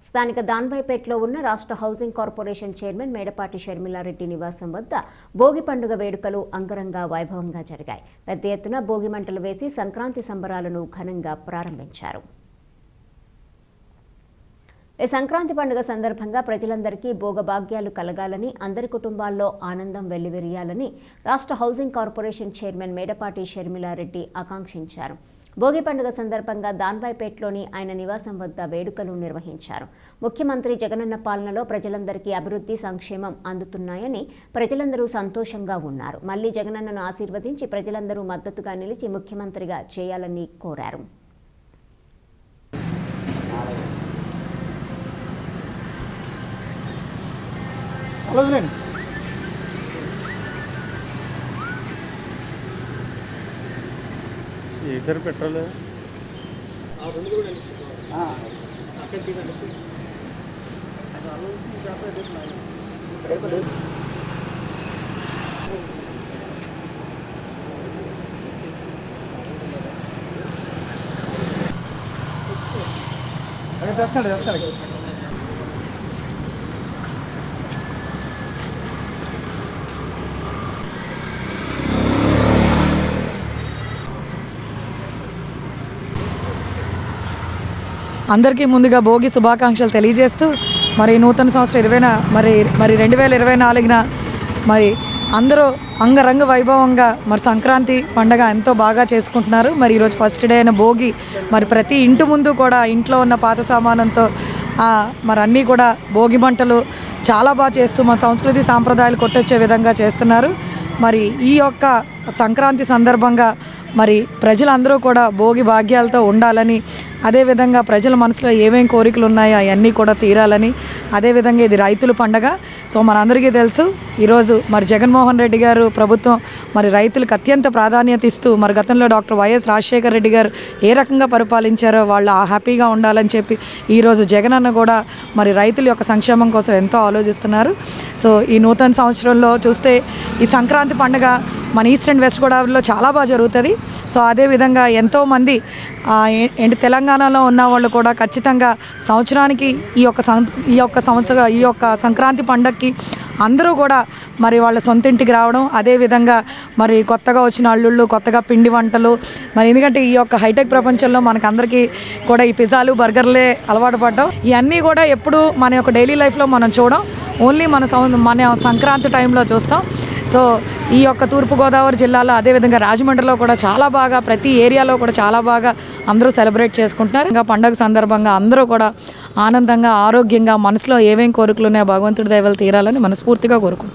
స్థానిక దాన్బైపేటలో ఉన్న రాష్ట్ర housing corporation chairman Medapati Sharmila Reddy నివాసం వద్ద భోగి పండుగ వేడుకలు అంగరంగ వైభవంగా జరిగాయి. పెద్ద ఎత్తున భోగి మంటలు వేసి సంక్రాంతి సంబరాలను ఘనంగా ప్రారంభించారు. ఈ సంక్రాంతి పండుగ సందర్భంగా ప్రజలందరికీ భోగభాగ్యాలు కలగాలని, అందరి కుటుంబాల్లో ఆనందం వెల్లివిరియాలని రాష్ట్ర housing corporation chairman Medapati Sharmila Reddy ఆకాంక్షించారు. భోగి పండుగ సందర్భంగా దాన్బైపేటలోని ఆయన నివాసం వద్ద వేడుకలు నిర్వహించారు. ముఖ్యమంత్రి జగనన్న పాలనలో ప్రజలందరికీ అభివృద్ధి, సంక్షేమం అందుతున్నాయని ప్రజలందరూ సంతోషంగా ఉన్నారు. మళ్లీ జగనన్నను ఆశీర్వదించి ప్రజలందరూ మద్దతుగా నిలిచి ముఖ్యమంత్రిగా చేయాలని కోరారు. ఇద్దరు పెట్రోల్ చేస్తాడు. అందరికీ ముందుగా భోగి శుభాకాంక్షలు తెలియజేస్తూ మరి నూతన సంవత్సరం 2024న మరి అందరూ అంగరంగ వైభవంగా మరి సంక్రాంతి పండగ ఎంతో బాగా చేసుకుంటున్నారు. మరి ఈరోజు ఫస్ట్ డే అయిన భోగి మరి ప్రతి ఇంటి ముందు కూడా ఇంట్లో ఉన్న పాత సామానంతో మరి అన్నీ కూడా భోగి మంటలు చాలా బాగా చేస్తూ మన సంస్కృతి సాంప్రదాయాలు కొట్టొచ్చే విధంగా చేస్తున్నారు. మరి ఈ యొక్క సంక్రాంతి సందర్భంగా మరి ప్రజలందరూ కూడా భోగి భాగ్యాలతో ఉండాలని, అదేవిధంగా ప్రజల మనసులో ఏమేం కోరికలు ఉన్నాయో అవన్నీ కూడా తీరాలని, అదేవిధంగా ఇది రైతుల పండగ. సో మనందరికీ తెలుసు ఈరోజు మరి జగన్మోహన్ రెడ్డి గారు ప్రభుత్వం మరి రైతులకు అత్యంత ప్రాధాన్యత ఇస్తూ మరి గతంలో డాక్టర్ వైఎస్ రాజశేఖర రెడ్డి గారు ఏ రకంగా పరిపాలించారో వాళ్ళు హ్యాపీగా ఉండాలని చెప్పి ఈరోజు జగనన్న కూడా మరి రైతుల యొక్క సంక్షేమం కోసం ఎంతో ఆలోచిస్తున్నారు. సో ఈ నూతన సంవత్సరంలో చూస్తే ఈ సంక్రాంతి పండుగ మన ఈస్ట్ అండ్ వెస్ట్ గోదావరిలో చాలా బాగా జరుగుతుంది. సో అదేవిధంగా ఎంతోమంది తెలంగాణలో ఉన్న వాళ్ళు కూడా ఖచ్చితంగా సంవత్సరానికి ఈ యొక్క సంక్రాంతి పండగకి అందరూ కూడా మరి వాళ్ళ సొంత ఇంటికి రావడం, అదేవిధంగా మరి కొత్తగా వచ్చిన అల్లుళ్ళు, కొత్తగా పిండి వంటలు, మరి ఎందుకంటే ఈ యొక్క హైటెక్ ప్రపంచంలో మనకందరికీ కూడా ఈ పిజ్జాలు, బర్గర్లే అలవాటు పడ్డాం. ఇవన్నీ కూడా ఎప్పుడు మన యొక్క డైలీ లైఫ్లో మనం చూడం, ఓన్లీ మన సంక్రాంతి టైంలో చూస్తాం. సో ఈ యొక్క తూర్పుగోదావరి జిల్లాలో అదేవిధంగా రాజమండ్రిలో కూడా చాలా బాగా, ప్రతి ఏరియాలో కూడా చాలా బాగా అందరూ సెలబ్రేట్ చేసుకుంటున్నారు. ఇంకా పండుగ సందర్భంగా అందరూ కూడా ఆనందంగా, ఆరోగ్యంగా, మనసులో ఏమేం కోరికలు ఉన్నాయో భగవంతుడి దయ వల్ల తీరాలని మనస్ఫూర్తిగా కోరుకుంటున్నాం.